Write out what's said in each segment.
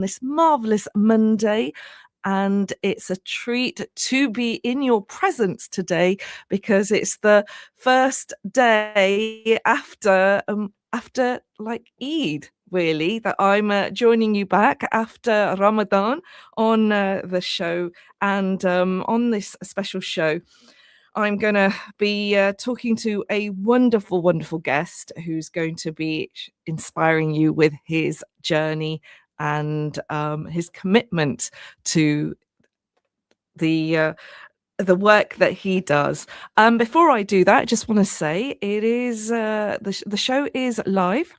this marvelous Monday. And it's a treat to be in your presence today because it's the first day after like Eid, really, that I'm joining you back after Ramadan on the show. And on this special show, I'm going to be talking to a wonderful, wonderful guest who's going to be inspiring you with his journey and his commitment to the work that he does. Before I do that, I just want to say it is the show is live.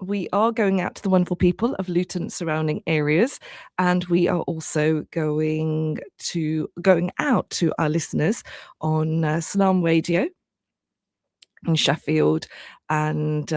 We are going out to the wonderful people of Luton surrounding areas, and we are also going out to our listeners on Salam Radio in Sheffield and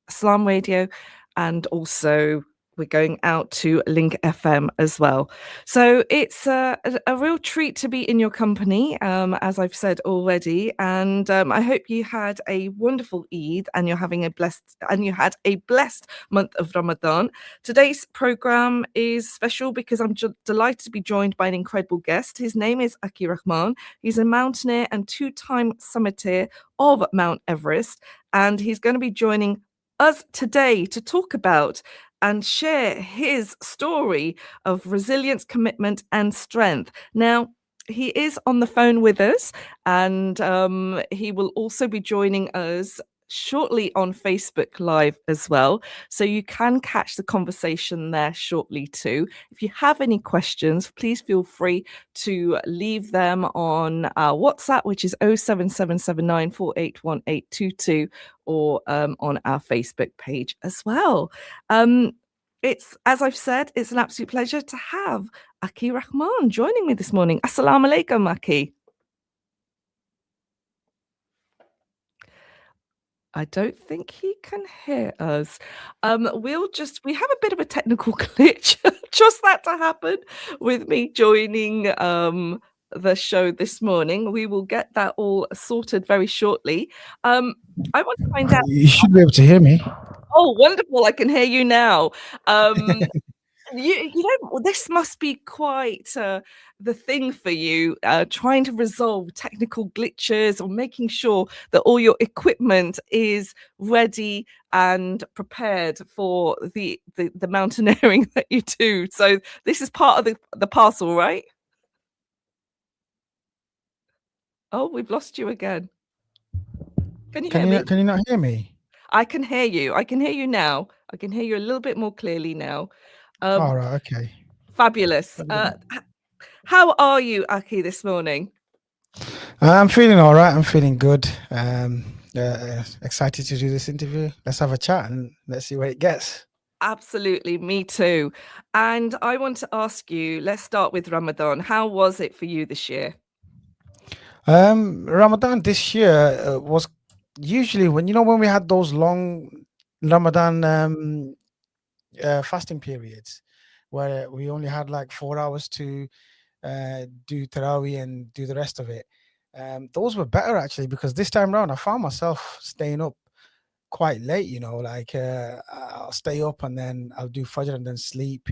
Salam Radio, and also we're going out to Link FM as well. So it's a real treat to be in your company, as I've said already. And I hope you had a wonderful Eid and you had a blessed month of Ramadan. Today's program is special because I'm delighted to be joined by an incredible guest. His name is Akke Rahman. He's a mountaineer and 2-time summiter of Mount Everest. And he's going to be joining us today to talk about and share his story of resilience, commitment, and strength. Now, he is on the phone with us, and he will also be joining us shortly on Facebook Live as well. So you can catch the conversation there shortly too. If you have any questions, please feel free to leave them on our WhatsApp, which is 07779481822, or on our Facebook page as well. It's, as I've said, it's an absolute pleasure to have Akke Rahman joining me this morning. Assalamu alaikum, Akke. I don't think he can hear us. We have a bit of a technical glitch, just that to happen with me joining the show this morning. We will get that all sorted very shortly. I want to find out. You should be able to hear me. Oh, wonderful. I can hear you now. You know, this must be quite the thing for you, trying to resolve technical glitches or making sure that all your equipment is ready and prepared for the mountaineering that you do. So this is part of the parcel, right? Oh, we've lost you again. Can you hear me? Can you not hear me? I can hear you. I can hear you now. I can hear you a little bit more clearly now. All right, okay. Fabulous. How are you, Akke, this morning? I'm feeling all right. I'm feeling good. Excited to do this interview. Let's have a chat and let's see where it gets. Absolutely, me too. And I want to ask you, let's start with Ramadan. How was it for you this year? Ramadan this year was usually when we had those long Ramadan fasting periods where we only had like 4 hours to do Taraweeh and do the rest of it. Those were better actually, because this time around I found myself staying up quite late, I'll stay up and then I'll do Fajr and then sleep,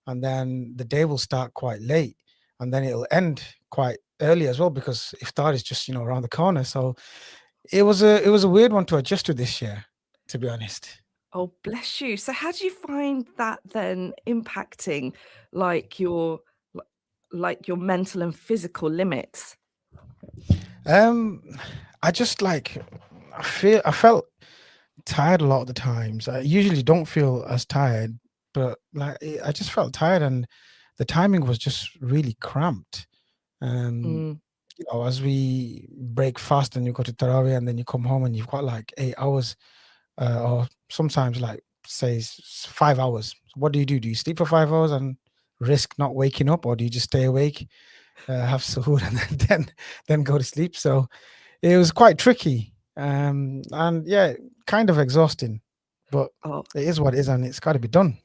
and then the day will start quite late and then it'll end quite early as well, because iftar is just around the corner. So it was a weird one to adjust to this year, to be honest. Oh, bless you. So how do you find that then impacting like your mental and physical limits? I just I felt tired a lot of the times. I usually don't feel as tired, but I just felt tired, and the timing was just really cramped. As we break fast and you go to Tarawih and then you come home and you've got like 8 hours, or sometimes like say 5 hours. So what do? Do you sleep for 5 hours and risk not waking up, or do you just stay awake, have suhoor and then go to sleep? So it was quite tricky, and yeah, kind of exhausting, but it is what it is and it's got to be done.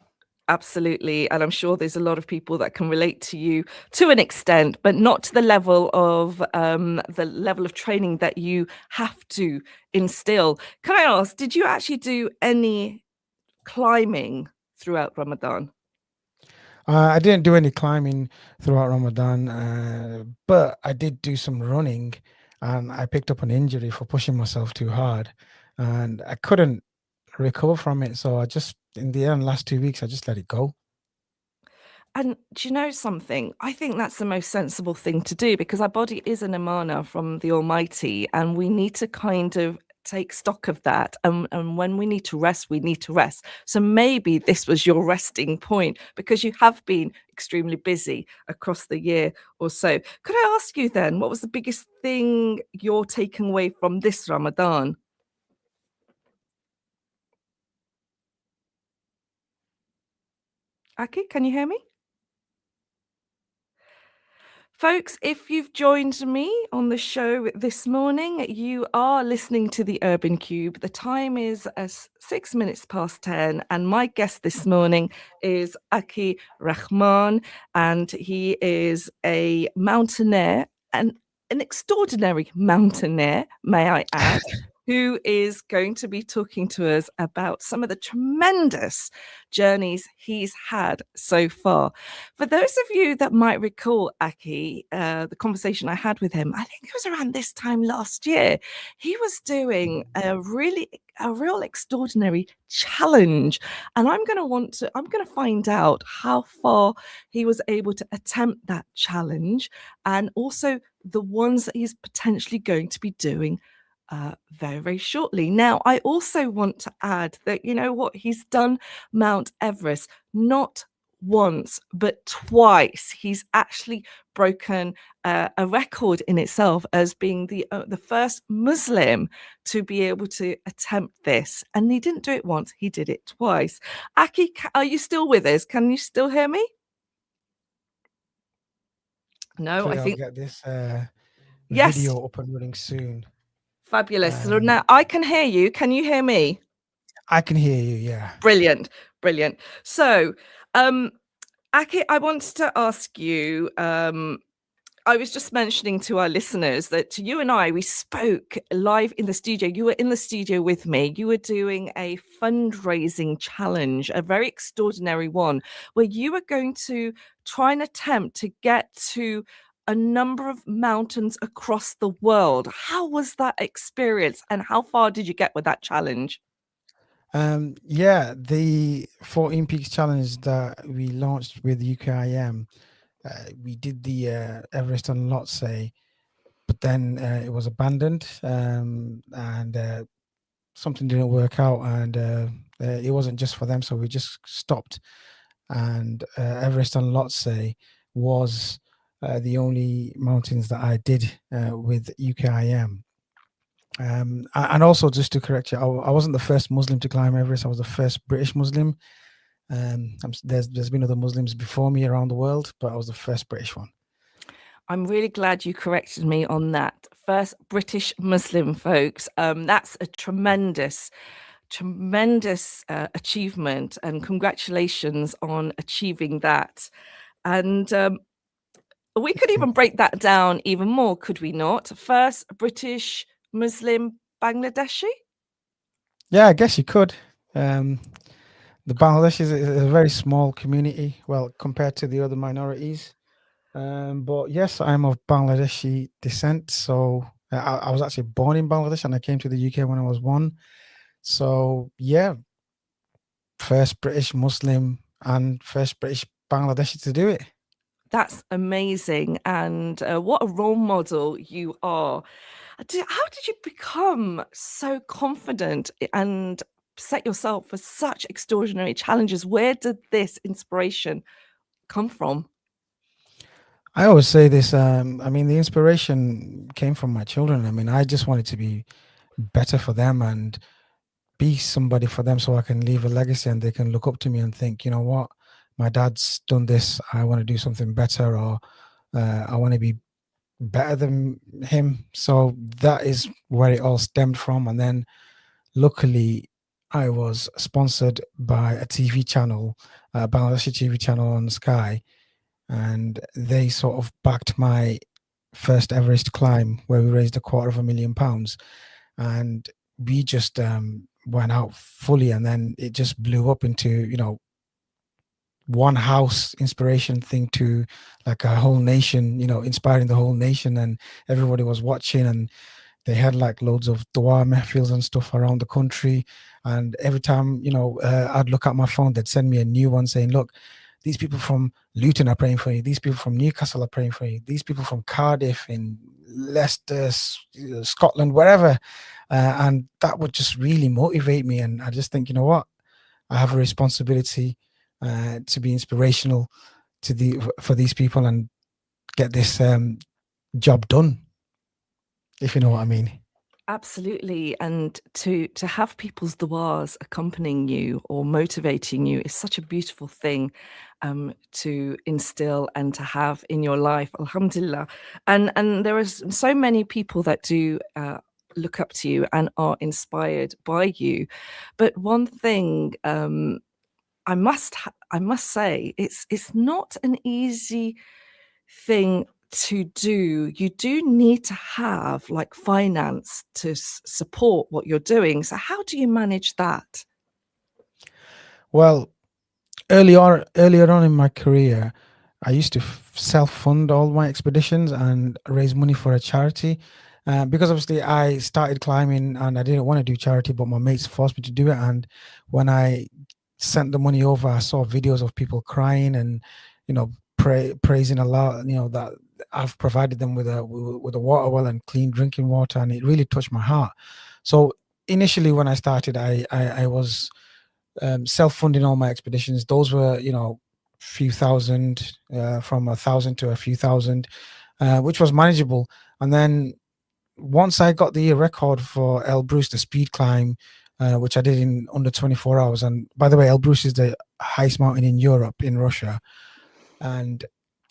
Absolutely. And I'm sure there's a lot of people that can relate to you to an extent, but not to the level of training that you have to instill. Can I ask, did you actually do any climbing throughout Ramadan? I didn't do any climbing throughout Ramadan, but I did do some running, and I picked up an injury for pushing myself too hard, and I couldn't recover from it. So I just, in the end, last 2 weeks, I just let it go. And do you know something? I think that's the most sensible thing to do because our body is an emana from the Almighty, and we need to kind of take stock of that. And when we need to rest, we need to rest. So maybe this was your resting point because you have been extremely busy across the year or so. Could I ask you then, what was the biggest thing you're taking away from this Ramadan? Aki, can you hear me? Folks, if you've joined me on the show this morning, you are listening to the Urban Cube. The time is 6 minutes past 10, and my guest this morning is Akke Rahman, and he is a mountaineer, and an extraordinary mountaineer, may I add, who is going to be talking to us about some of the tremendous journeys he's had so far. For those of you that might recall, Aki, the conversation I had with him, I think it was around this time last year. He was doing a real extraordinary challenge, and I'm going to find out how far he was able to attempt that challenge, and also the ones that he's potentially going to be doing very, very shortly. Now, I also want to add that, you know what, he's done Mount Everest not once, but twice. He's actually broken a record in itself as being the first Muslim to be able to attempt this. And he didn't do it once, he did it twice. Aki, are you still with us? Can you still hear me? No, I Hopefully, I'll think, get this yes, video up and running soon. fabulous. So Um, now I can hear you. Can you hear me? I can hear you. Yeah. Brilliant, brilliant. So, um, Aki, I wanted to ask you, I was just mentioning to our listeners that you and I, we spoke live in the studio. You were in the studio with me. You were doing a fundraising challenge, a very extraordinary one, where you were going to try and attempt to get to a number of mountains across the world. How was that experience, and how far did you get with that challenge? Yeah, the 14 Peaks Challenge that we launched with UKIM, we did the Everest and Lhotse, but then it was abandoned, and something didn't work out, and it wasn't just for them, so we just stopped. And Everest and Lhotse was the only mountains that I did with UKIM. And also, just to correct you, I wasn't the first Muslim to climb Everest. I was the first British Muslim. There's been other Muslims before me around the world, but I was the first British one. I'm really glad you corrected me on that. First British Muslim, folks. That's a tremendous, tremendous achievement, and congratulations on achieving that. And we could even break that down even more, could we not? First British Muslim Bangladeshi. Yeah, I guess you could. Um, the Bangladesh is a very small community, well, compared to the other minorities. But yes, I'm of Bangladeshi descent. So I was actually born in Bangladesh and I came to the UK when I was one. So yeah, first British Muslim and first British Bangladeshi to do it. That's amazing. And what a role model you are. How did you become so confident and set yourself for such extraordinary challenges? Where did this inspiration come from? I always say this. I mean, the inspiration came from my children. I mean, I just wanted to be better for them and be somebody for them so I can leave a legacy and they can look up to me and think, you know what, my dad's done this. I want to do something better, or I want to be better than him. So that is where it all stemmed from. And then luckily, I was sponsored by a TV channel, Bangladeshi TV channel on Sky, and they sort of backed my first Everest climb where we raised £250,000, and we just went out fully, and then it just blew up into one house inspiration thing to like a whole nation, inspiring the whole nation, and everybody was watching, and they had like loads of dua mehfils and stuff around the country. And every time, I'd look at my phone, they'd send me a new one saying, look, these people from Luton are praying for you. These people from Newcastle are praying for you. These people from Cardiff, in Leicester, Scotland, wherever. And that would just really motivate me. And I just think, you know what? I have a responsibility to be inspirational for these people and get this job done, if you know what I mean. Absolutely. And to have people's du'as accompanying you or motivating you is such a beautiful thing to instill and to have in your life. Alhamdulillah. And there are so many people that do look up to you and are inspired by you. But one thing I must say, it's not an easy thing to do. You do need to have like finance to support what you're doing. So how do you manage that? Well, earlier on in my career, I used to self-fund all my expeditions and raise money for a charity. Because obviously I started climbing and I didn't want to do charity, but my mates forced me to do it. And when I sent the money over, I saw videos of people crying and, praising Allah, that I've provided them with a water well and clean drinking water, and it really touched my heart. So initially, when I started, I was self-funding all my expeditions. Those were, few thousand, from 1,000 to a few thousand, which was manageable. And then once I got the record for Elbrus, the speed climb, which I did in under 24 hours. And by the way, Elbrus is the highest mountain in Europe, in Russia. And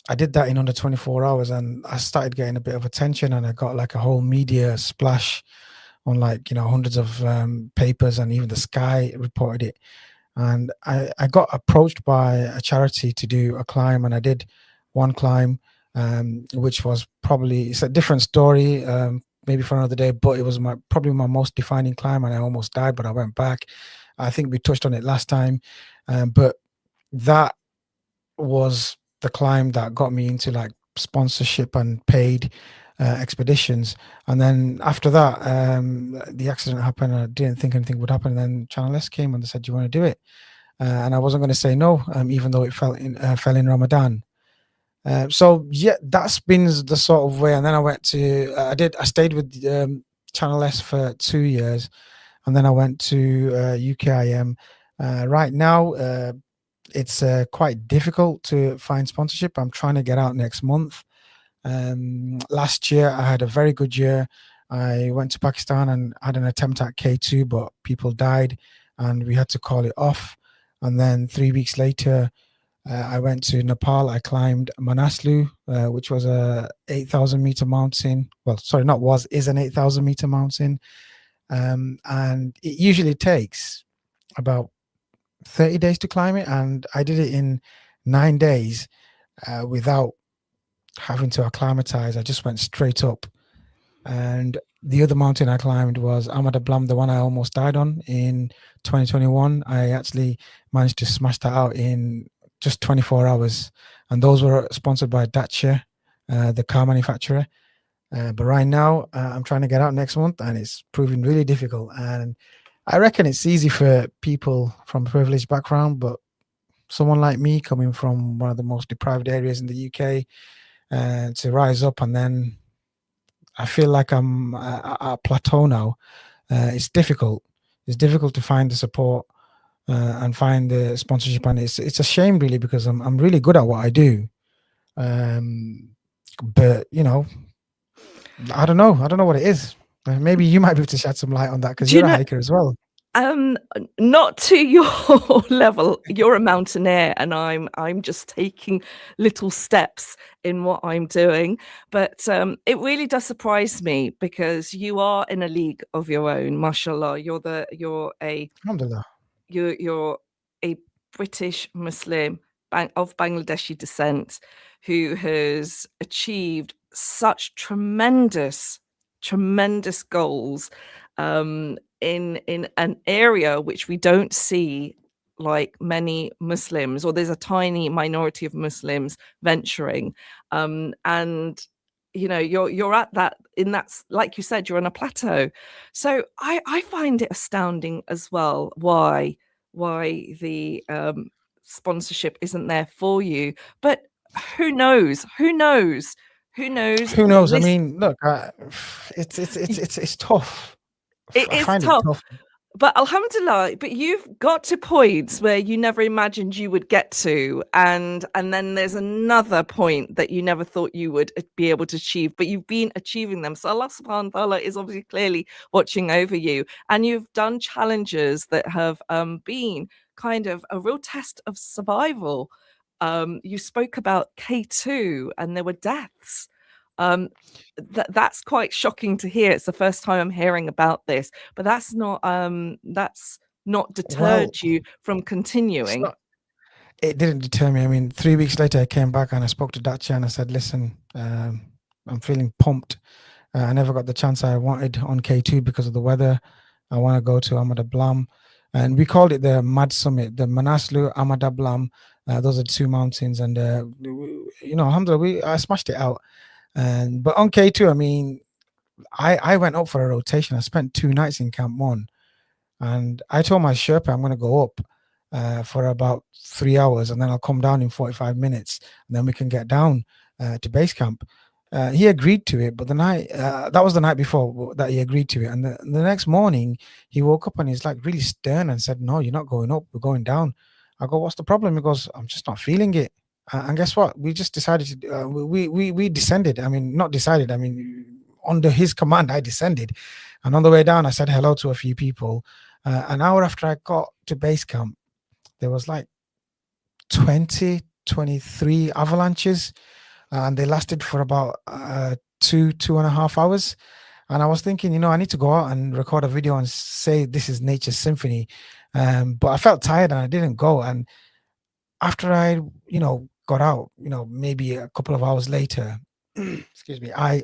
I did that in under 24 hours, and I started getting a bit of attention, and I got like a whole media splash on, like, hundreds of papers, and even the Sky reported it. And I got approached by a charity to do a climb, and I did one climb, which was it's a different story, maybe for another day, but it was probably my most defining climb, and I almost died, but I went back. I think we touched on it last time, but that was the climb that got me into like sponsorship and paid expeditions. And then after that, the accident happened. I didn't think anything would happen. And then Channel S came and they said, "Do you want to do it?" And I wasn't going to say no, even though it fell in Ramadan. So yeah, that's been the sort of way. And then I stayed with Channel S for 2 years, and then I went to UKIM. Right now, it's quite difficult to find sponsorship. I'm trying to get out next month. Last year, I had a very good year. I went to Pakistan and had an attempt at K2, but people died and we had to call it off. And then 3 weeks later, I went to Nepal. I climbed Manaslu, which was a 8,000-meter mountain. Well, sorry, is an 8,000-meter mountain. And it usually takes about 30 days to climb it. And I did it in 9 days without having to acclimatize. I just went straight up. And the other mountain I climbed was Ahmad Ablam, the one I almost died on in 2021. I actually managed to smash that out in just 24 hours. And those were sponsored by Dacia, the car manufacturer. But right now, I'm trying to get out next month, and it's proving really difficult. And I reckon it's easy for people from a privileged background, but someone like me coming from one of the most deprived areas in the UK, to rise up, and then I feel like I'm at a plateau now. It's difficult. It's difficult to find the support and find the sponsorship, and it's a shame really, because I'm really good at what I do. But I don't know. I don't know what it is. Maybe you might be able to shed some light on that, because Do you you're a know? hiker as well. Not to your level. You're a mountaineer, and I'm just taking little steps in what I'm doing. But it really does surprise me, because you are in a league of your own. Mashallah, Alhamdulillah. you're a British Muslim of Bangladeshi descent who has achieved such tremendous goals in an area which we don't see like many Muslims, or there's a tiny minority of Muslims venturing, and you're at that, in that, like you said, you're on a plateau. So I find it astounding as well why the sponsorship isn't there for you. But who knows? Who knows? Who knows? Who knows? I mean, look, it's tough. It I is find it tough. tough. But alhamdulillah, but you've got to points where you never imagined you would get to, and then there's another point that you never thought you would be able to achieve, but you've been achieving them. So Allah subhanahu wa ta'ala is obviously clearly watching over you, and you've done challenges that have been kind of a real test of survival. You spoke about K2 and there were deaths. Um, that's quite shocking to hear. It's the first time I'm hearing about this, but that's not Well, deterred you from it's continuing. not. It didn't deter me. I mean, 3 weeks later, I came back and I spoke to Dacia and I said, "Listen, I'm feeling pumped. I never got the chance I wanted on K2 because of the weather. I want to go to Amadablam." And we called it the Mad Summit, the Manaslu Amadablam. Those are two mountains, and alhamdulillah, I smashed it out. And but on K2, I mean, I went up for a rotation. I spent 2 nights in Camp 1, and I told my Sherpa I'm going to go up for about 3 hours, and then I'll come down in 45 minutes, and then we can get down to base camp. He agreed to it, but the night that was the night before that he agreed to it, and the next morning he woke up and he's like really stern and said, "No, you're not going up. We're going down." I go, "What's the problem?" He goes, "I'm just not feeling it." And guess what? We just decided to we descended. I mean, not decided. I mean, under his command, I descended, and on the way down, I said hello to a few people. An hour after I got to base camp, there was like 20, 23 avalanches, and they lasted for about 2.5 hours. And I was thinking, I need to go out and record a video and say this is nature's symphony. But I felt tired and I didn't go. And after I, got out, maybe a couple of hours later, excuse me, I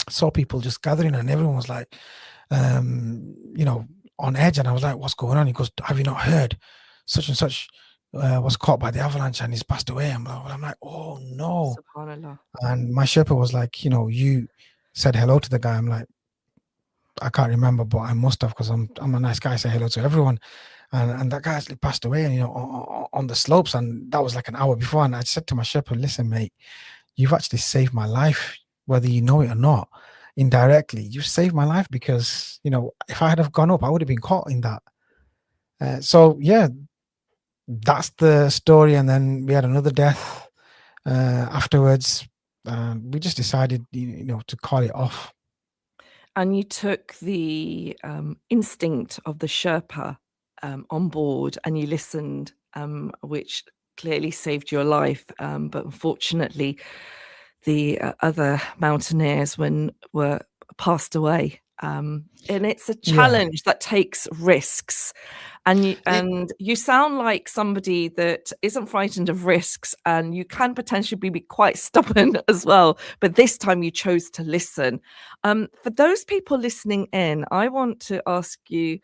saw people just gathering and everyone was like, on edge. And I was like, "What's going on?" He goes, "Have you not heard? Such and such was caught by the avalanche and he's passed away." I'm like, "Oh no." Subhanallah. And my Sherpa was like, "You said hello to the guy." I'm like, "I can't remember, but I must have, because I'm a nice guy. I say hello to everyone." And that guy actually passed away, and on the slopes, and that was like an hour before. And I said to my Sherpa, "Listen, mate, you've actually saved my life, whether you know it or not. Indirectly, you saved my life, because if I had have gone up, I would have been caught in that." So yeah, that's the story. And then we had another death afterwards. We just decided, to call it off. And you took the instinct of the Sherpa on board, and you listened, which clearly saved your life. But unfortunately, the other mountaineers were passed away. And it's a Yeah. challenge that takes risks. And you sound like somebody that isn't frightened of risks, and you can potentially be quite stubborn as well. But this time you chose to listen. For those people listening in, I want to ask you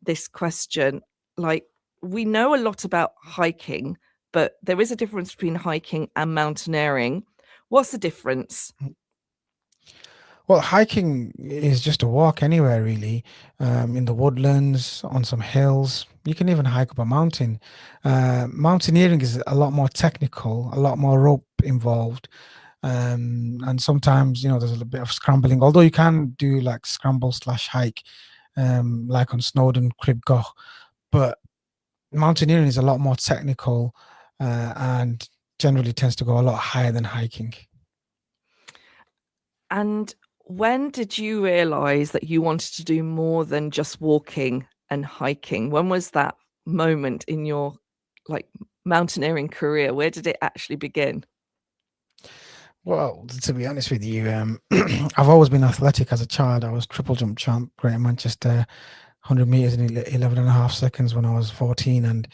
this question. Like, we know a lot about hiking, but there is a difference between hiking and mountaineering. What's the difference? Well, hiking is just a walk anywhere, really, in the woodlands, on some hills. You can even hike up a mountain. Mountaineering is a lot more technical, a lot more rope involved. And sometimes, there's a little bit of scrambling, although you can do like scramble slash hike, like on Snowdon, Crib Goch. But mountaineering is a lot more technical and generally tends to go a lot higher than hiking. And when did you realize that you wanted to do more than just walking and hiking? When was that moment in your like mountaineering career? Where did it actually begin? Well, to be honest with you, I've always been athletic as a child. I was triple jump champ, Greater Manchester, 100 meters in 11 and a half seconds when I was 14. And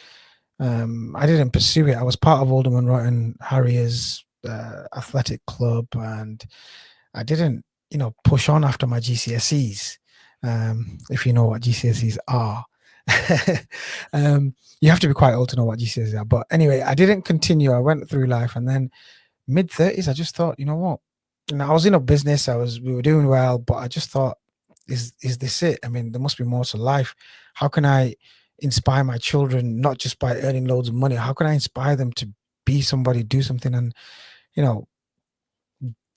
I didn't pursue it. I was part of Alderman Royton Harriers athletic club, and I didn't, push on after my GCSEs, if you know what GCSEs are. You have to be quite old to know what GCSEs are. But anyway, I didn't continue. I went through life, and then mid 30s, I just thought, you know what? And I was in a business. We were doing well, but I just thought, is this it? I mean, there must be more to life. How can I inspire my children, not just by earning loads of money? How can I inspire them to be somebody, do something? And you know,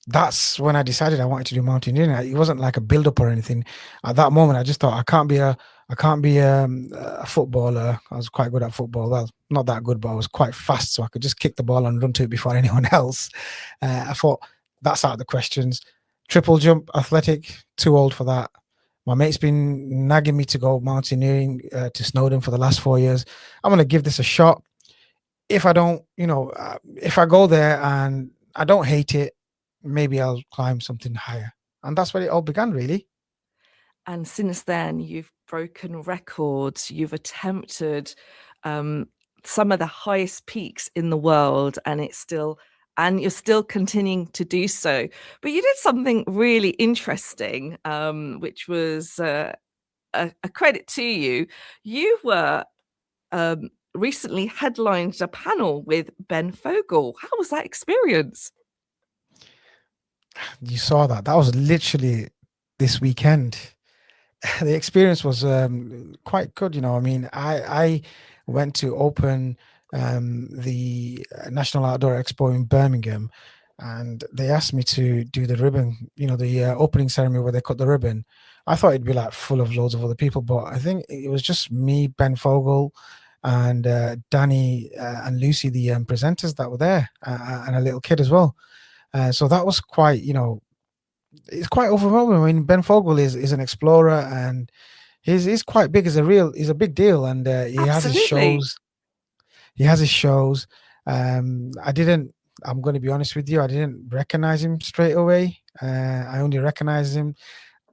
that's when I decided I wanted to do mountaineering. It wasn't like a build up or anything. At that moment, I just thought I can't be a footballer. I was quite good at football. Well, not that good, but I was quite fast, so I could just kick the ball and run to it before anyone else. I thought that's out of the questions. Triple jump, athletic, too old for that. My mate's been nagging me to go mountaineering to Snowdon for the last 4 years. I'm gonna give this a shot. If I don't, if I go there and I don't hate it, maybe I'll climb something higher. And that's where it all began, really. And since then, you've broken records, you've attempted some of the highest peaks in the world, and you're still continuing to do so. But you did something really interesting, which was a credit to you. You were recently headlined a panel with Ben Fogle. How was that experience? You saw that. That was literally this weekend. The experience was quite good. I mean, I went to open the National Outdoor Expo in Birmingham, and they asked me to do the ribbon, the opening ceremony where they cut the ribbon. I thought it'd be like full of loads of other people, but I think it was just me, Ben Fogle, and Danny and Lucy, the presenters that were there, and a little kid as well. So that was quite, it's quite overwhelming. I mean, Ben Fogle is an explorer, and he's quite big. He's a big deal, and he has his Absolutely. shows. He has his shows. I didn't. I'm going to be honest with you. I didn't recognize him straight away. I only recognized him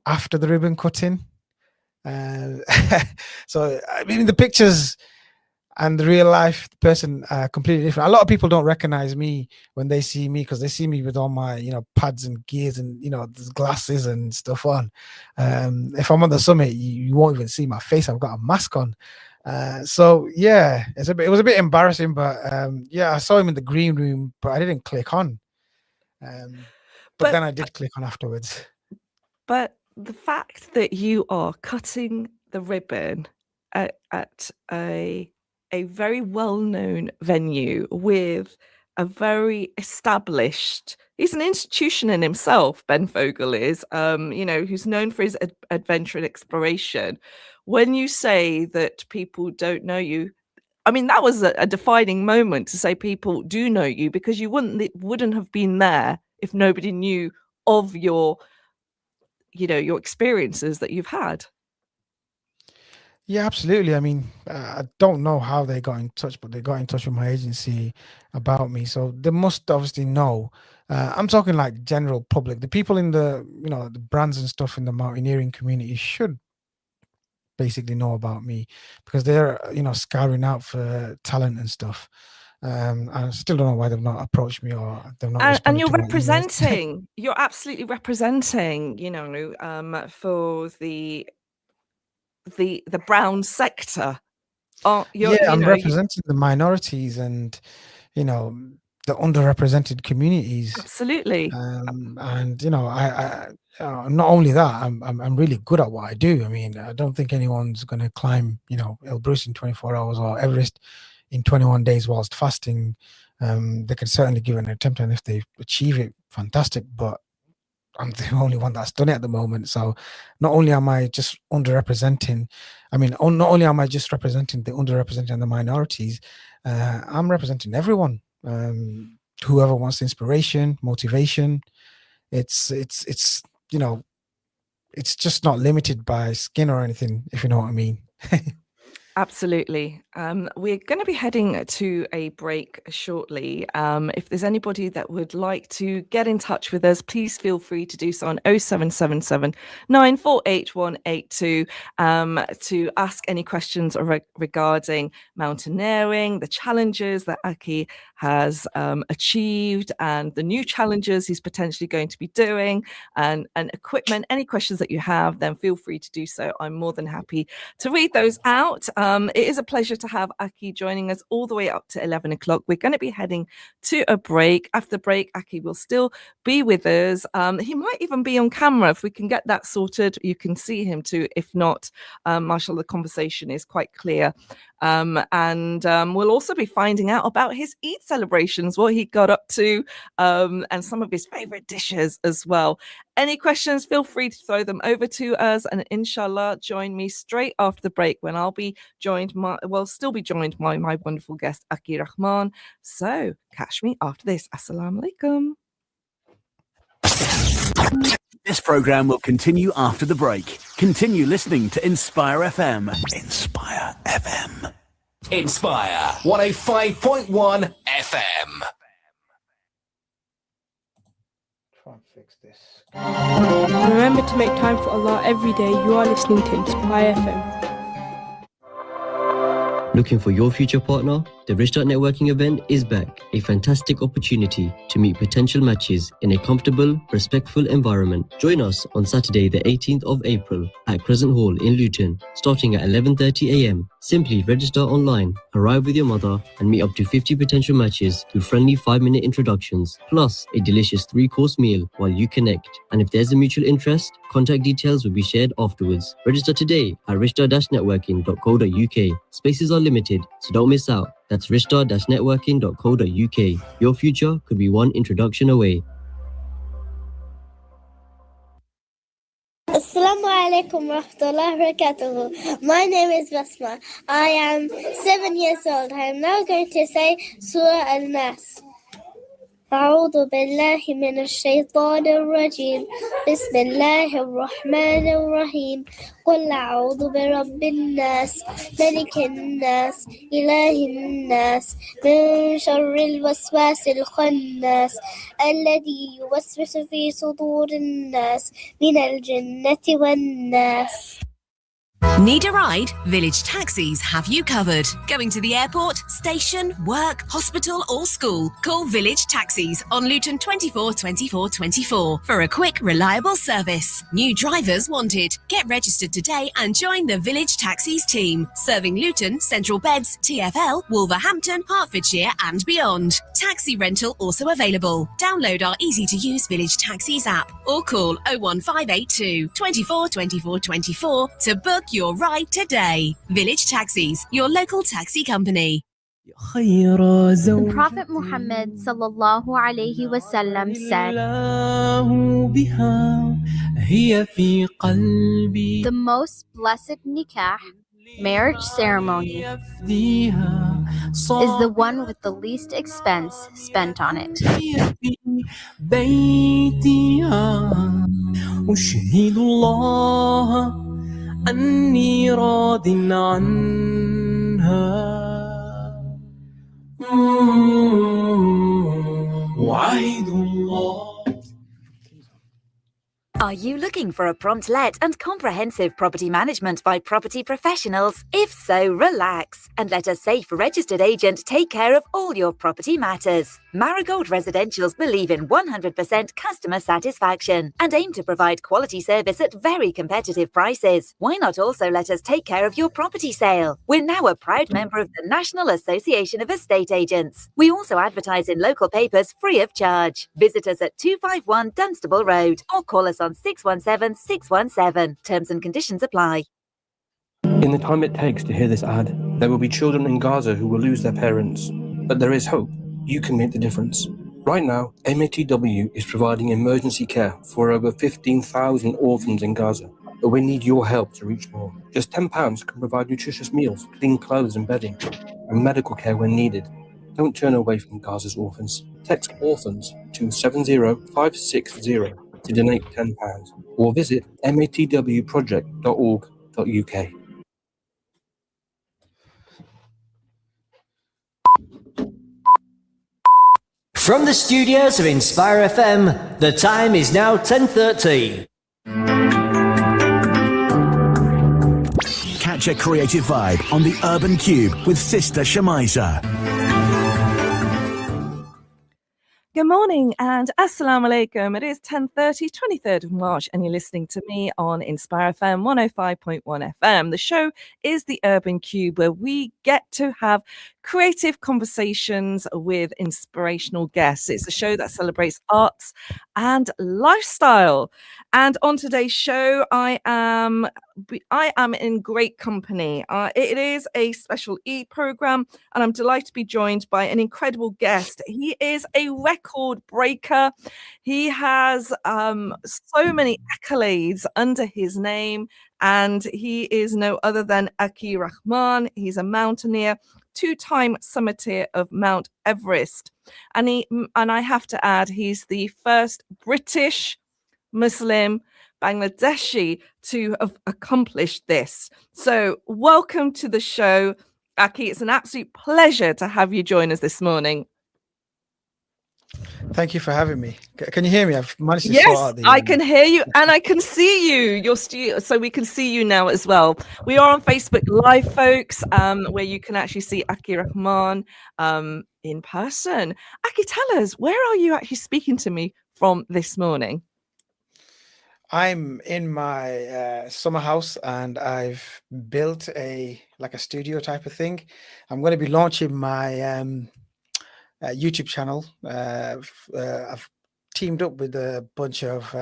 after the ribbon cutting. Uh, so I mean, the pictures and the real life person are completely different. A lot of people don't recognize me when they see me because they see me with all my pads and gears and glasses and stuff on. If I'm on the summit, you won't even see my face. I've got a mask on. So yeah, it was a bit embarrassing, but yeah, I saw him in the green room, but I didn't click on. But But then I did click on afterwards. But the fact that you are cutting the ribbon at a very well-known venue with a very established, he's an institution in himself, Ben Fogle is, who's known for his adventure and exploration. When you say that people don't know you, I mean, that was a defining moment to say people do know you, because it wouldn't have been there if nobody knew of your experiences that you've had. Yeah, absolutely. I mean, I don't know how they got in touch, but they got in touch with my agency about me. So they must obviously know. I'm talking like general public. The people in the brands and stuff in the mountaineering community should basically know about me because they're, scouring out for talent and stuff. I still don't know why they've not approached me or they've not And responded you're to my emails. representing, you're absolutely representing, for the brown sector. Yeah, I'm representing the minorities and, you know, the underrepresented communities. Absolutely. And not only that, I'm really good at what I do. I mean, I don't think anyone's going to climb, Elbrus in 24 hours or Everest in 21 days whilst fasting. They can certainly give it an attempt, and if they achieve it, fantastic. But I'm the only one that's done it at the moment. So not only am I just underrepresenting, not only am I just representing the underrepresented and the minorities, I'm representing everyone. Whoever wants inspiration, motivation. It's you know, it's just not limited by skin or anything, if you know what I mean. Absolutely. We're going to be heading to a break shortly. If there's anybody that would like to get in touch with us, please feel free to do so on 0777 948 182 to ask any questions regarding mountaineering, the challenges that Akke has achieved, and the new challenges he's potentially going to be doing, and equipment. Any questions that you have, then feel free to do so. I'm more than happy to read those out. It is a pleasure to have Akke joining us all the way up to 11 o'clock. We're going to be heading to a break. After the break, Akke will still be with us. He might even be on camera if we can get that sorted. You can see him too. If not, mashallah, the conversation is quite clear. And we'll also be finding out about his Eid celebrations, what he got up to, and some of his favorite dishes as well. Any questions, feel free to throw them over to us, and inshallah, join me straight after the break when I'll be joined, still be joined by my wonderful guest, Akke Rahman. So catch me after this. Assalamu alaikum. This program will continue after the break. Continue listening to Inspire FM. Inspire FM. Inspire 105.1 FM. Try and fix this. Remember to make time for Allah every day. You are listening to Inspire FM. Looking for your future partner? The Rashid Networking event is back. A fantastic opportunity to meet potential matches in a comfortable, respectful environment. Join us on Saturday, the 18th of April at Crescent Hall in Luton, starting at 11:30 a.m. Simply register online, arrive with your mother, and meet up to 50 potential matches through friendly 5-minute introductions, plus a delicious 3-course meal while you connect. And if there's a mutual interest, contact details will be shared afterwards. Register today at rishda-networking.co.uk. Spaces are limited, so don't miss out. That's rishda-networking.co.uk. Your future could be one introduction away. Assalamu alaikum wa rahmatullahi wa barakatuh. My name is Basma. I am 7 years old. I am now going to say Surah Al-Nas. أعوذ بالله من الشيطان الرجيم بسم الله الرحمن الرحيم قل أعوذ برب الناس ملك الناس إله الناس من شر الوسواس الخناس الذي يوسوس في صدور الناس من الجنة والناس. Need a ride? Village Taxis have you covered. Going to the airport, station, work, hospital or school? Call Village Taxis on Luton 24 24 24 for a quick, reliable service. New drivers wanted. Get registered today and join the Village Taxis team. Serving Luton, Central Beds, TfL, Wolverhampton, Hertfordshire and beyond. Taxi rental also available. Download our easy-to-use Village Taxis app or call 01582 24 24 24 to book your ride today. Village Taxis, your local taxi company. The Prophet Muhammad sallallahu alaihi wasallam said, the most blessed nikah, marriage ceremony, is the one with the least expense spent on it. أني راض عنها وعيد الله. Are you looking for a prompt let and comprehensive property management by property professionals? If so, relax and let a safe registered agent take care of all your property matters. Marigold Residentials believe in 100% customer satisfaction and aim to provide quality service at very competitive prices. Why not also let us take care of your property sale? We're now a proud member of the National Association of Estate Agents. We also advertise in local papers free of charge. Visit us at 251 Dunstable Road or call us on 617 617. Terms and conditions apply. In the time it takes to hear this ad, there will be children in Gaza who will lose their parents. But there is hope. You can make the difference. Right now, MATW is providing emergency care for over 15,000 orphans in Gaza. But we need your help to reach more. Just £10 can provide nutritious meals, clean clothes and bedding, and medical care when needed. Don't turn away from Gaza's orphans. Text orphans to 70560 to donate £10 or visit matwproject.org.uk. From the studios of Inspire FM, the time is now 10:30. Catch a creative vibe on the Urban Cube with Sister Shemiza. Good morning and assalamu alaikum. It is 10:30, 23rd of March, and you're listening to me on Inspire FM 105.1 FM. The show is the Urban Cube, where we get to have creative conversations with inspirational guests. It's a show that celebrates arts and lifestyle. And on today's show, I am in great company. It is a special Eid program, and I'm delighted to be joined by an incredible guest. He is a record breaker. He has so many accolades under his name, and he is no other than Akke Rahman. He's a mountaineer, two-time summiter of Mount Everest, and I have to add, he's the first British Muslim Bangladeshi to have accomplished this. So welcome to the show, Akke. It's an absolute pleasure to have you join us this morning. Thank you for having me. Can you hear me? I've managed to yes, sort out the... I can hear you and I can see you. So we can see you now as well. We are on Facebook Live, folks, where you can actually see Akke Rahman in person. Akke, tell us, where are you actually speaking to me from this morning? I'm in my summer house, and I've built a studio type of thing. I'm going to be launching my YouTube channel. I've teamed up with a bunch of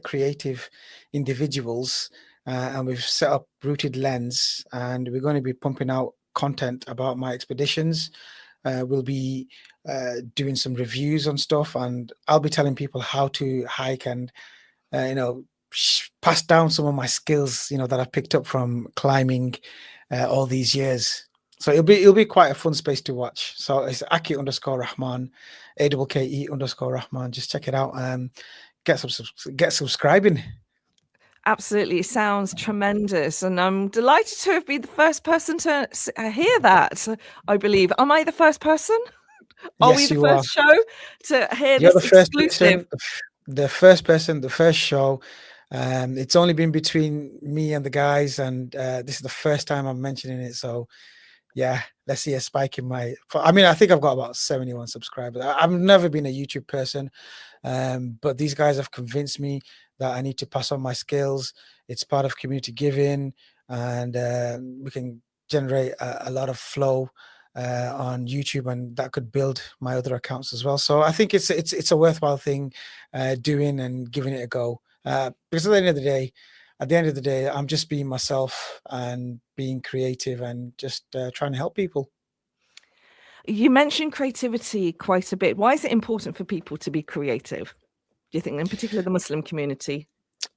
creative individuals, and we've set up Rooted Lens, and we're going to be pumping out content about my expeditions. We'll be doing some reviews on stuff, and I'll be telling people how to hike and pass down some of my skills, that I've picked up from climbing all these years. So it'll be quite a fun space to watch. So it's Akke_Rahman, AKKE_Rahman. Just check it out and get subscribing. Absolutely, it sounds tremendous, and I'm delighted to have been the first person to hear that. I believe. Am I the first person? Are we the first show to hear this exclusive? The first person, the first show. It's only been between me and the guys, and this is the first time I'm mentioning it. So yeah, let's see a spike in my... I think I've got about 71 subscribers. I've never been a YouTube person, but these guys have convinced me that I need to pass on my skills. It's part of community giving, and we can generate a lot of flow on YouTube, and that could build my other accounts as well. So I think it's a worthwhile thing doing and giving it a go. Because at the end of the day, I'm just being myself and being creative and just trying to help people. You mentioned creativity quite a bit. Why is it important for people to be creative, do you think, in particular the Muslim community?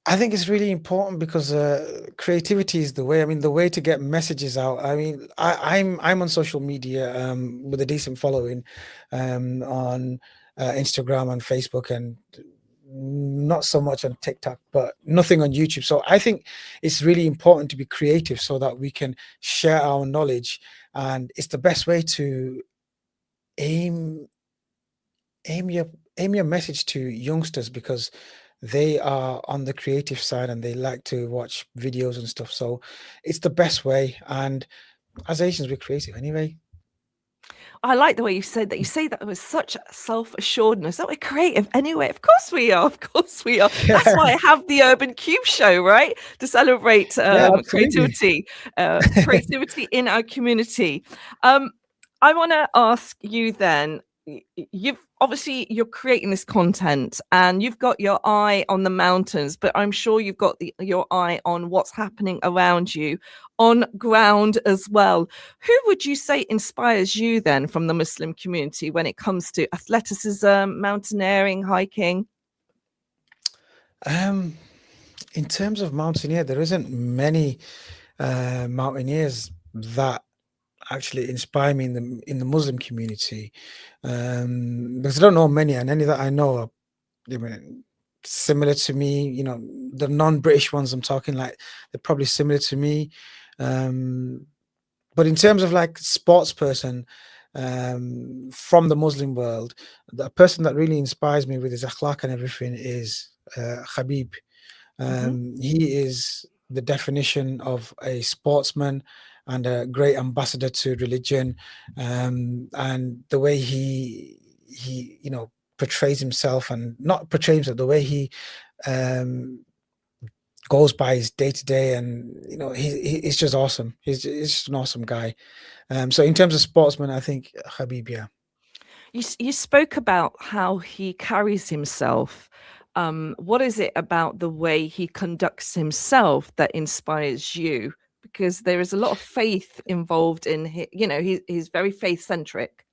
I think it's really important because creativity is the way. The way to get messages out. I'm on social media with a decent following on Instagram and Facebook, and not so much on TikTok, but nothing on YouTube. So I think it's really important to be creative so that we can share our knowledge, and it's the best way to aim your message to youngsters, because they are on the creative side and they like to watch videos and stuff. So it's the best way, and as Asians, we're creative anyway. I like the way you said that. You say that with such self-assuredness that we're creative anyway. Of course we are. Of course we are. Yeah. That's why I have the Urban Cube show, right? To celebrate creativity, creativity in our community. I want to ask you then, you're creating this content and you've got your eye on the mountains, but I'm sure you've got your eye on what's happening around you on ground as well. Who would you say inspires you then from the Muslim community when it comes to athleticism, mountaineering, hiking? In terms of mountaineer, there isn't many mountaineers that actually inspire me in the Muslim community, because I don't know many, and any that I know are similar to me. The non-British ones I'm talking, like, they're probably similar to me. But in terms of like sports person, from the Muslim world. The person that really inspires me with his akhlaq and everything is Khabib. He is the definition of a sportsman and a great ambassador to religion, and the way he portrays himself, and not portrays himself, the way he goes by his day to day, and he's just awesome. He's just an awesome guy. So in terms of sportsman, I think Khabib, yeah. You spoke about how he carries himself. What is it about the way he conducts himself that inspires you? Because there is a lot of faith involved in him. He's very faith centric.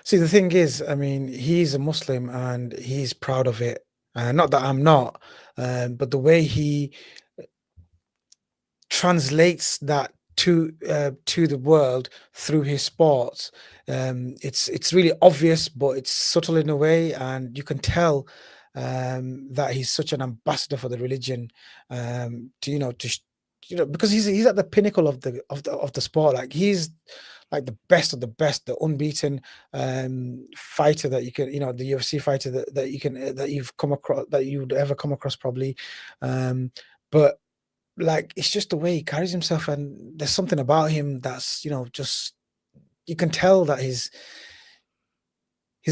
See, the thing is, I mean, he's a Muslim and he's proud of it. Not that I'm not, but the way he translates that to the world through his sports, it's really obvious, but it's subtle in a way, and you can tell that he's such an ambassador for the religion. Because he's at the pinnacle of the sport. Like, he's like the best of the best, the unbeaten fighter that you can, the UFC fighter that you can that you've come across, that you would ever come across probably. But like, it's just the way he carries himself, and there's something about him that's just, you can tell that he's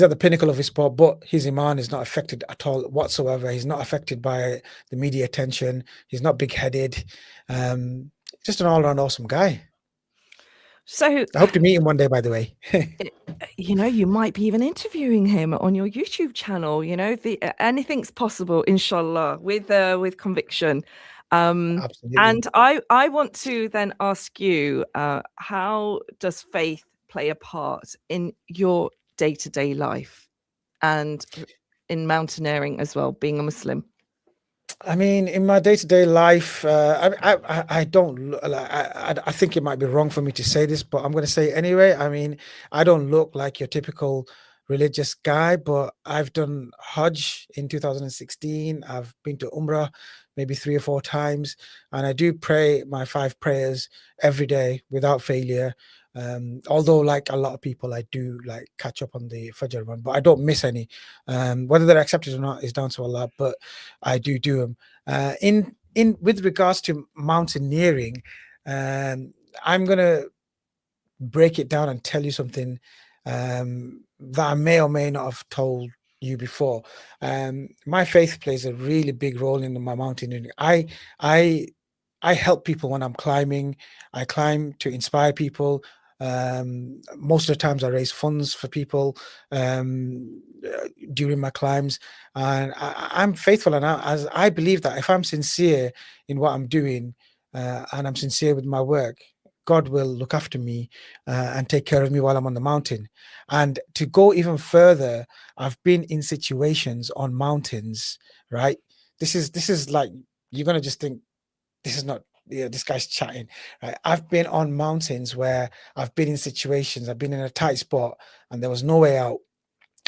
at the pinnacle of his sport, but his iman is not affected at all whatsoever. He's not affected by the media attention. He's not big-headed. Just an all-around awesome guy. So I hope to meet him one day, by the way. You might be even interviewing him on your YouTube channel. Anything's possible, inshallah, with conviction. Absolutely. And I want to then ask you, how does faith play a part in your day-to-day life and in mountaineering as well, being a Muslim? I mean, in my day-to-day life, I don't I think it might be wrong for me to say this, but I'm going to say it anyway. I mean, I don't look like your typical religious guy, but I've done Hajj in 2016. I've been to Umrah maybe 3 or 4 times, and I do pray my 5 prayers every day without failure. Although, like a lot of people, I do like catch up on the Fajr one, but I don't miss any. Whether they're accepted or not is down to Allah, but I do them. In with regards to mountaineering, I'm gonna break it down and tell you something that I may or may not have told you before. My faith plays a really big role in my mountaineering. I help people when I'm climbing. I climb to inspire people. Most of the times I raise funds for people during my climbs, and I'm faithful, and as I believe that if I'm sincere in what I'm doing, and I'm sincere with my work, God will look after me and take care of me while I'm on the mountain. And to go even further, I've been in situations on mountains, right? This is like, you're gonna just think this is not, this guy's chatting, right? I've been on mountains where I've been in situations, I've been in a tight spot and there was no way out,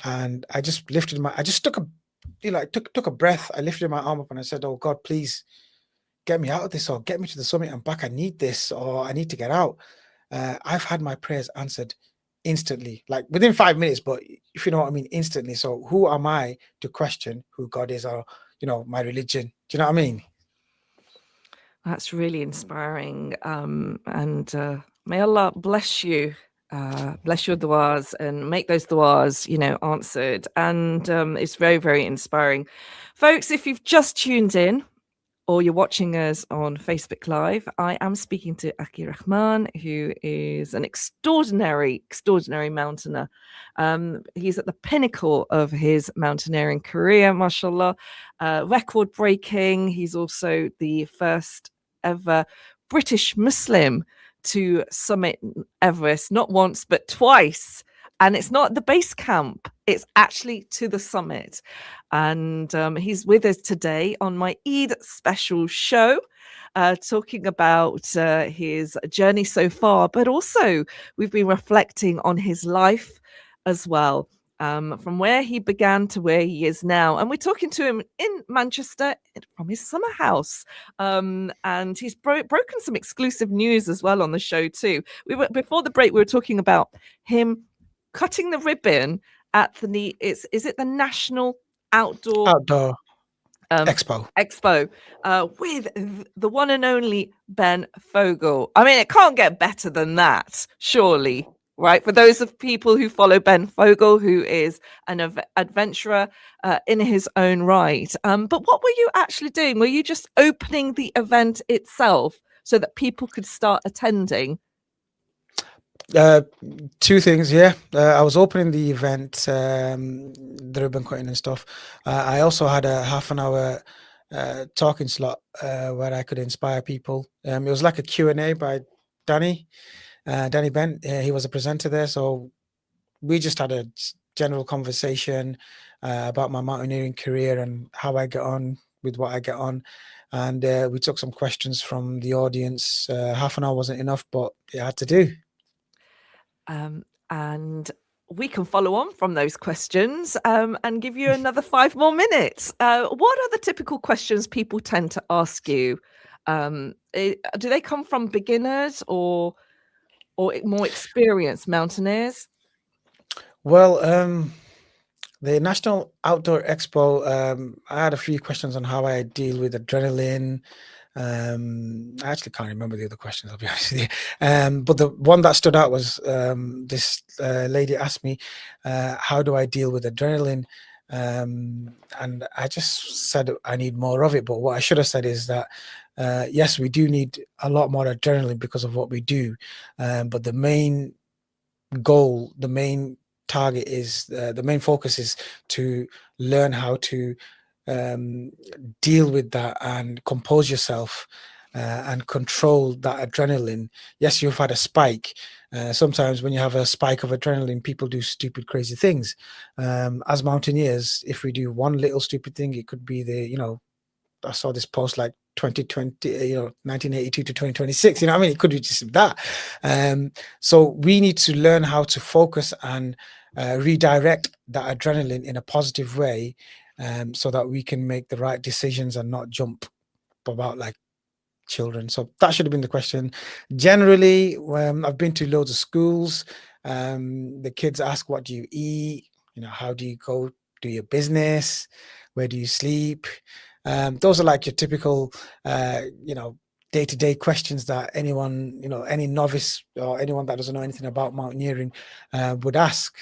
and I just took a breath. I lifted my arm up and I said, oh God, please get me out of this, or get me to the summit and back. I need this, or I need to get out. I've had my prayers answered instantly, like within 5 minutes, but if you know what I mean, instantly. So who am I to question who God is, or my religion? Do you know what I mean? That's really inspiring. And may Allah bless you, bless your du'as, and make those du'as, answered. And it's very, very inspiring. Folks, if you've just tuned in, or you're watching us on Facebook Live, I am speaking to Akke Rahman, who is an extraordinary mountaineer. He's at the pinnacle of his mountaineering career, mashallah, record breaking. He's also the first ever British Muslim to summit Everest, not once, but twice. And it's not the base camp, it's actually to the summit. And he's with us today on my Eid special show, talking about his journey so far, but also we've been reflecting on his life as well. from where he began to where he is now. And we're talking to him in Manchester from his summer house. And he's broken some exclusive news as well on the show too. Before the break, we were talking about him cutting the ribbon at the is it the National Outdoor Expo with the one and only Ben Fogle. I mean, it can't get better than that, surely, right? For those of people who follow Ben Fogle, who is an adventurer in his own right. But what were you actually doing? Were you just opening the event itself so that people could start attending? Two things, yeah. I was opening the event, the ribbon cutting and stuff. I also had a half an hour talking slot where I could inspire people. It was like a Q&A by Danny Bent. He was a presenter there, so we just had a general conversation about my mountaineering career and how I get on with what I get on. And we took some questions from the audience. Half an hour wasn't enough, but it had to do. And we can follow on from those questions and give you another 5 more minutes. What are the typical questions people tend to ask you? Do they come from beginners or more experienced mountaineers? Well, the National Outdoor Expo, I had a few questions on how I deal with adrenaline. I actually can't remember the other questions, I'll be honest with you. But the one that stood out was this lady asked me, how do I deal with adrenaline? And I just said I need more of it. But what I should have said is that, yes, we do need a lot more adrenaline because of what we do. But the main goal, the main target is, the main focus is to learn how to deal with that and compose yourself and control that adrenaline. Yes, you've had a spike. Sometimes when you have a spike of adrenaline, people do stupid, crazy things. As mountaineers, if we do one little stupid thing, it could be I saw this post like 2020, 1982 to 2026. I mean, it could be just that. So we need to learn how to focus and redirect that adrenaline in a positive way, so that we can make the right decisions and not jump about like children. So that should have been the question. Generally, I've been to loads of schools. The kids ask, what do you eat? How do you go do your business? Where do you sleep? Those are like your typical, day-to-day questions that anyone, any novice or anyone that doesn't know anything about mountaineering would ask.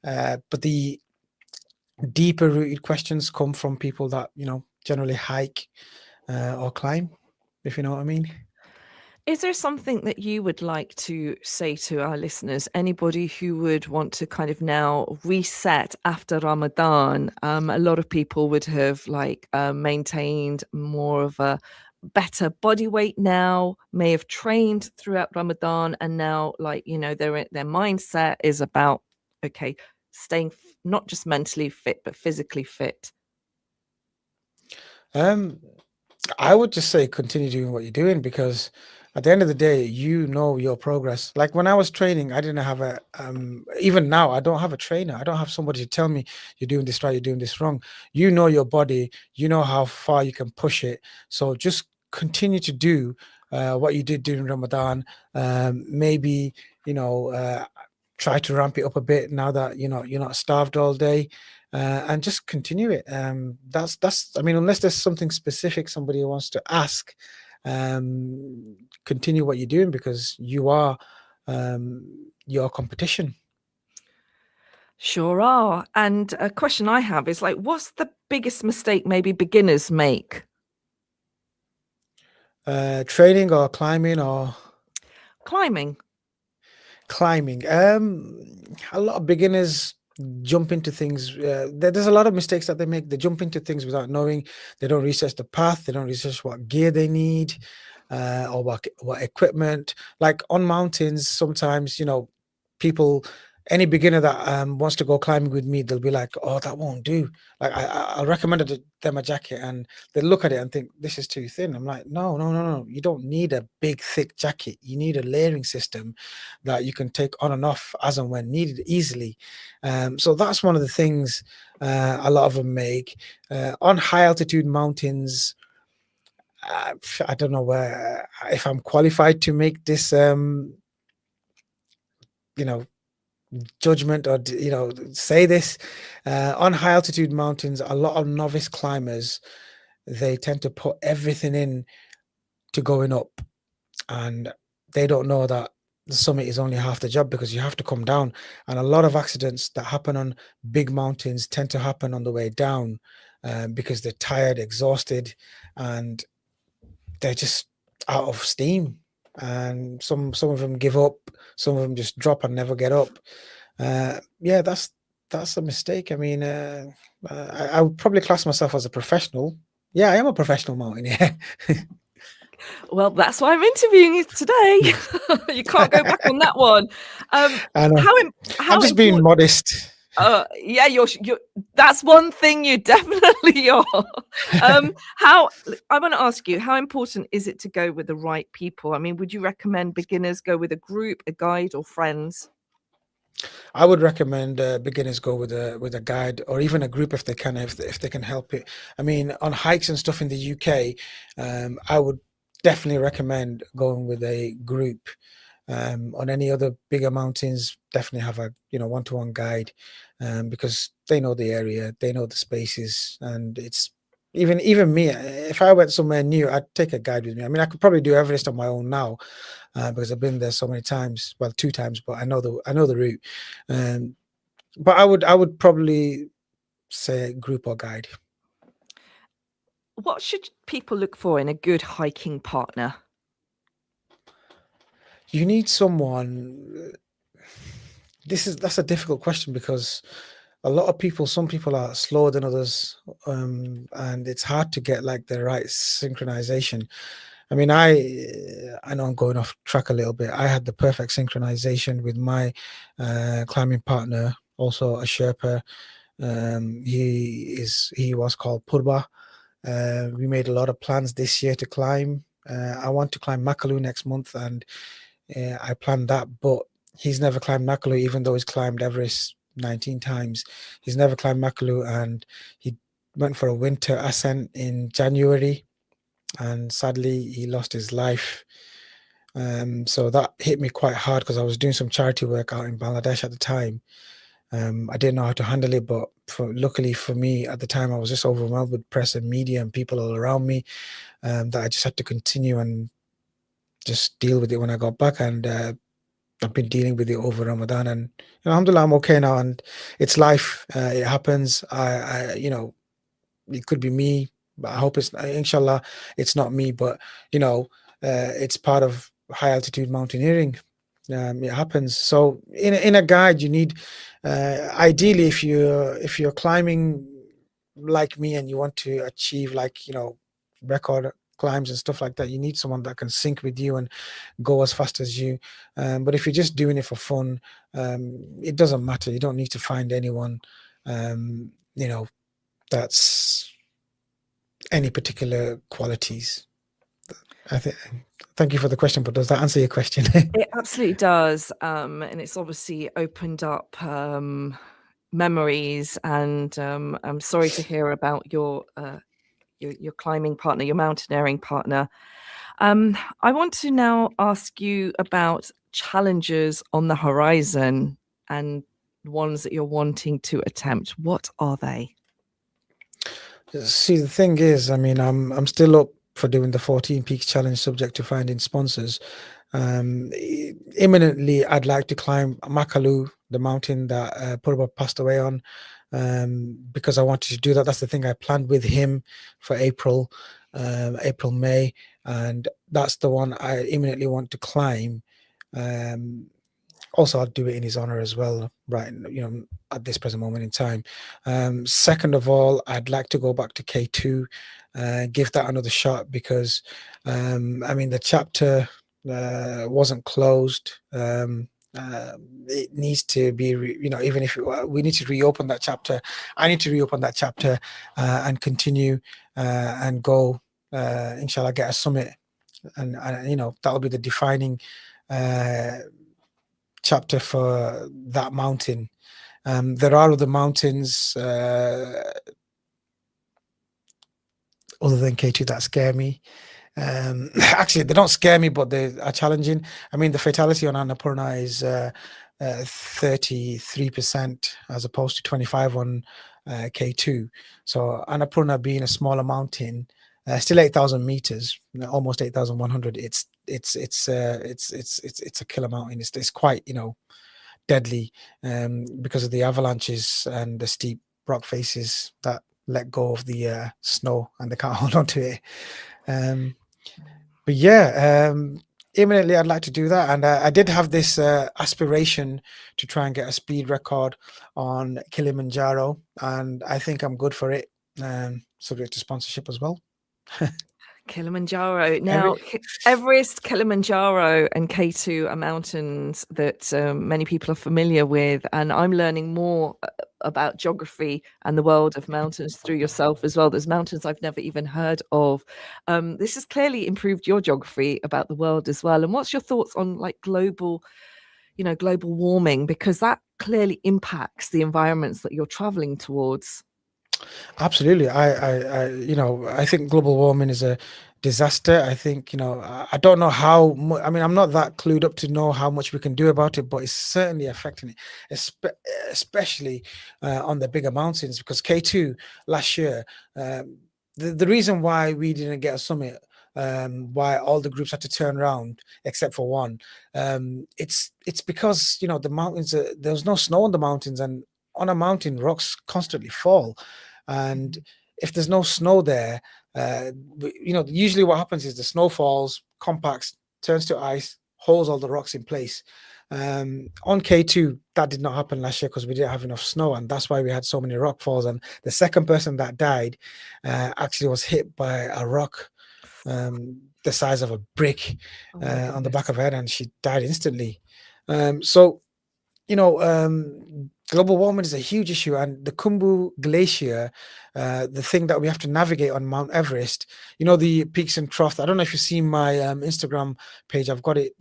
But the deeper rooted questions come from people that, generally hike or climb, if you know what I mean. Is there something that you would like to say to our listeners? Anybody who would want to kind of now reset after Ramadan? A lot of people would have maintained more of a better body weight now, may have trained throughout Ramadan, and now their mindset is about, okay, staying not just mentally fit but physically fit. I would just say continue doing what you're doing, because at the end of the day, your progress. Like when I was training, I didn't have even now, I don't have a trainer. I don't have somebody to tell me you're doing this right, you're doing this wrong. You know your body, you know how far you can push it. So just continue to do what you did during Ramadan. Maybe, try to ramp it up a bit now that, you're not starved all day. And just continue it. That's I mean, unless there's something specific somebody wants to ask, continue what you're doing, because you are your competition. Sure are. And a question I have is what's the biggest mistake maybe beginners make? Training or climbing or climbing. A lot of beginners jump into things. There's a lot of mistakes that they make. They jump into things without knowing. They don't research the path. They don't research what gear they need, or what equipment. Like on mountains, sometimes people any beginner that wants to go climbing with me, they'll be like, "Oh, that won't do." Like I'll recommend them a jacket, and they look at it and think this is too thin. I'm like, no, no, no, no. You don't need a big, thick jacket. You need a layering system that you can take on and off as and when needed easily. So that's one of the things a lot of them make on high altitude mountains. I don't know if I'm qualified to make this, judgment, or say this. On high altitude mountains, a lot of novice climbers, they tend to put everything in to going up, and they don't know that the summit is only half the job, because you have to come down, and a lot of accidents that happen on big mountains tend to happen on the way down, because they're tired, exhausted, and they're just out of steam, and some of them give up, some of them just drop and never get up. Yeah, that's a mistake. I mean, I would probably class myself as a professional. Yeah, I am a professional mountaineer. Well, that's why I'm interviewing you today. You can't go back on that one. I know. How I'm just being modest. Yeah, you're. That's one thing you definitely are. I want to ask you, how important is it to go with the right people? I mean, would you recommend beginners go with a group, a guide, or friends? I would recommend beginners go with a guide, or even a group if they can, if they can help it. I mean, on hikes and stuff in the UK, I would definitely recommend going with a group. On any other bigger mountains, definitely have a one-to-one guide, because they know the area, they know the spaces, and it's even me. If I went somewhere new, I'd take a guide with me. I mean, I could probably do Everest on my own now, because I've been there so many times. Well, 2 times, but I know the route. But I would probably say group or guide. What should people look for in a good hiking partner? You need someone. That's a difficult question, because some people are slower than others, and it's hard to get like the right synchronization. I mean, I know I'm going off track a little bit. I had the perfect synchronization with my climbing partner, also a Sherpa. He was called Purba. We made a lot of plans this year to climb. I want to climb Makalu next month, and I planned that, but he's never climbed Makalu, even though he's climbed Everest 19 times. He's never climbed Makalu, and he went for a winter ascent in January, and sadly he lost his life. So that hit me quite hard, because I was doing some charity work out in Bangladesh at the time. I didn't know how to handle it, but luckily for me at the time, I was just overwhelmed with press and media and people all around me, that I just had to continue and just deal with it when I got back. And I've been dealing with it over Ramadan, and alhamdulillah, I'm okay now, and it's life. It happens. It could be me, but I hope inshallah, it's not me, but it's part of high altitude mountaineering. It happens. So in a guide, you need, ideally, if you're climbing like me and you want to achieve record climbs and stuff like that, you need someone that can sync with you and go as fast as you. But if you're just doing it for fun, it doesn't matter. You don't need to find anyone that's any particular qualities. Thank you for the question, but does that answer your question? It absolutely does, and it's obviously opened up memories, and I'm sorry to hear about your climbing partner, your mountaineering partner. I want to now ask you about challenges on the horizon and ones that you're wanting to attempt. What are they? See, the thing is, I mean, I'm still up for doing the 14 Peaks Challenge, subject to finding sponsors. Imminently, I'd like to climb Makalu, the mountain that Purba passed away on, because I wanted to do that. That's the thing I planned with him for April, May, and that's the one I imminently want to climb. Also, I'll do it in his honor as well, right? At this present moment in time. Second of all, I'd like to go back to K2, give that another shot, because I mean, the chapter wasn't closed. it needs to be, even if we need to reopen that chapter, I need to reopen that chapter and continue and go, inshallah, get a summit, and that'll be the defining chapter for that mountain. There are other mountains other than K2 that scare me. Actually, they don't scare me, but they are challenging. I mean, the fatality on Annapurna is 33% as opposed to 25 on K2. So Annapurna being a smaller mountain, still 8,000 meters, almost 8,100. It's a killer mountain. It's quite deadly because of the avalanches and the steep rock faces that let go of the snow and they can't hold on to it. But yeah, imminently I'd like to do that, and I did have this aspiration to try and get a speed record on Kilimanjaro, and I think I'm good for it, subject to sponsorship as well. Kilimanjaro. Now, Everest, Kilimanjaro, and K2 are mountains that many people are familiar with, and I'm learning more about geography and the world of mountains through yourself as well. There's mountains I've never even heard of. This has clearly improved your geography about the world as well. And what's your thoughts on global warming, because that clearly impacts the environments that you're traveling towards? Absolutely. I think global warming is a disaster. I think, I don't know how much, I mean, I'm not that clued up to know how much we can do about it, but it's certainly affecting it, especially on the bigger mountains, because K2 last year, the reason why we didn't get a summit, why all the groups had to turn around except for one, it's because, the mountains, there was no snow on the mountains, and on a mountain, rocks constantly fall. And if there's no snow there, usually what happens is the snow falls, compacts, turns to ice, holds all the rocks in place. On K2, that did not happen last year because we didn't have enough snow, and that's why we had so many rock falls. And the second person that died actually was hit by a rock the size of a brick on the back of her head, and she died instantly. So global warming is a huge issue, and the Khumbu Glacier, the thing that we have to navigate on Mount Everest, the peaks and troughs. I don't know if you've seen my Instagram page. I've got it,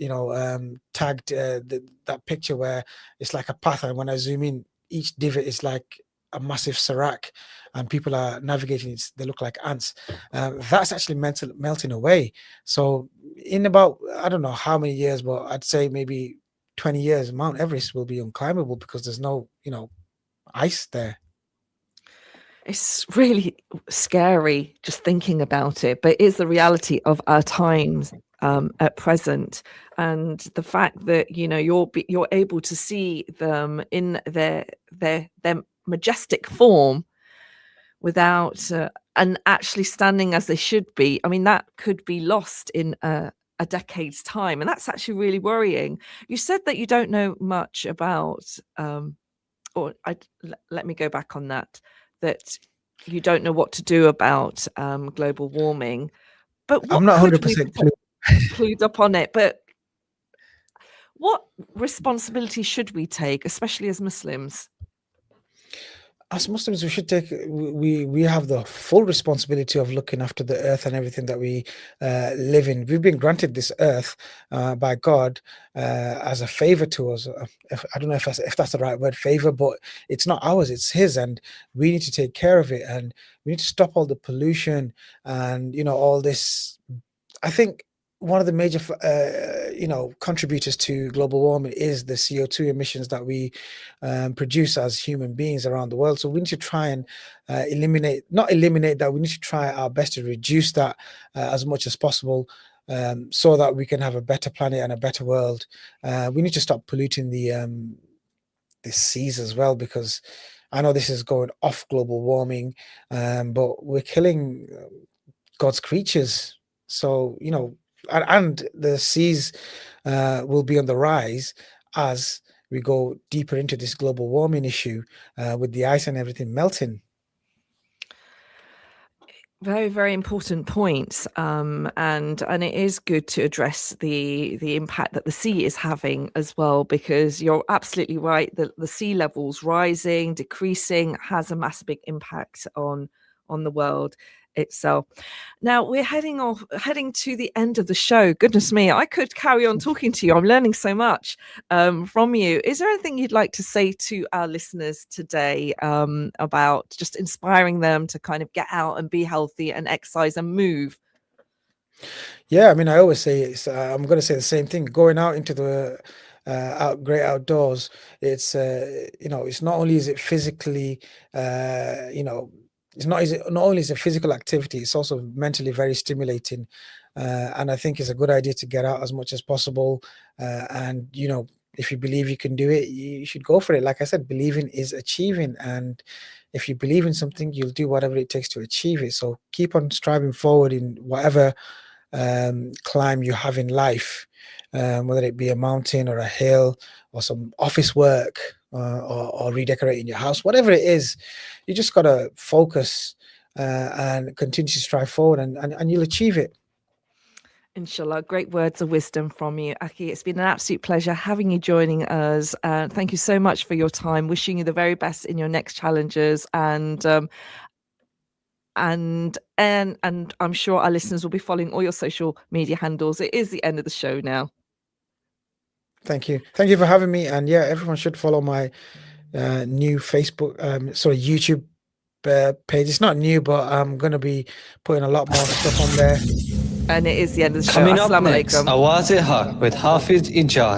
tagged that picture where it's like a path, and when I zoom in, each divot is like a massive serac, and people are navigating it. They look like ants. That's actually melting away. So in about, I don't know how many years, but I'd say maybe 20 years, Mount Everest will be unclimbable because there's no, ice there. It's really scary just thinking about it, but it is the reality of our times at present, and the fact that you're able to see them in their majestic form without and actually standing as they should be. I mean, that could be lost in a decade's time, and that's actually really worrying. You said that you don't know much about let me go back on that you don't know what to do about global warming, but I'm not 100% clued up on it. But what responsibility should we take, especially as Muslims? As Muslims, we should take, we have the full responsibility of looking after the earth and everything that we live in. We've been granted this earth by God as a favor to us. I don't know if that's the right word, favor, but it's not ours, it's His, and we need to take care of it, and we need to stop all the pollution and all this. I think one of the major contributors to global warming is the CO2 emissions that we produce as human beings around the world. So we need to try and not eliminate that, we need to try our best to reduce that as much as possible, so that we can have a better planet and a better world. We need to stop polluting the seas as well, because I know this is going off global warming, but we're killing God's creatures. So and the seas will be on the rise as we go deeper into this global warming issue, with the ice and everything melting. Very, very important points, and it is good to address the impact that the sea is having as well, because you're absolutely right that the sea levels rising, decreasing has a massive big impact on the world itself. Now we're heading to the end of the show. Goodness me, I could carry on talking to you. I'm learning so much from you. Is there anything you'd like to say to our listeners today about just inspiring them to kind of get out and be healthy and exercise and move? Yeah, I mean, I always say I'm going to say the same thing. Going out into the great outdoors, it's it's not only is it physically, not only is it physical activity, it's also mentally very stimulating, and I think it's a good idea to get out as much as possible. And if you believe you can do it, you should go for it. Like I said, believing is achieving, and if you believe in something, you'll do whatever it takes to achieve it. So keep on striving forward in whatever climb you have in life, whether it be a mountain or a hill or some office work, or redecorating your house, whatever it is, you just got to focus and continue to strive forward, and you'll achieve it. Inshallah. Great words of wisdom from you, Akke. It's been an absolute pleasure having you joining us. Thank you so much for your time. Wishing you the very best in your next challenges, and I'm sure our listeners will be following all your social media handles. It is the end of the show now. Thank you for having me, and yeah, everyone should follow my new YouTube page. It's not new, but I'm going to be putting a lot more stuff on there. And it is the end of the show. Coming up Assalamu next, alaikum. Awaz-e Haq with Hafiz Ijaz.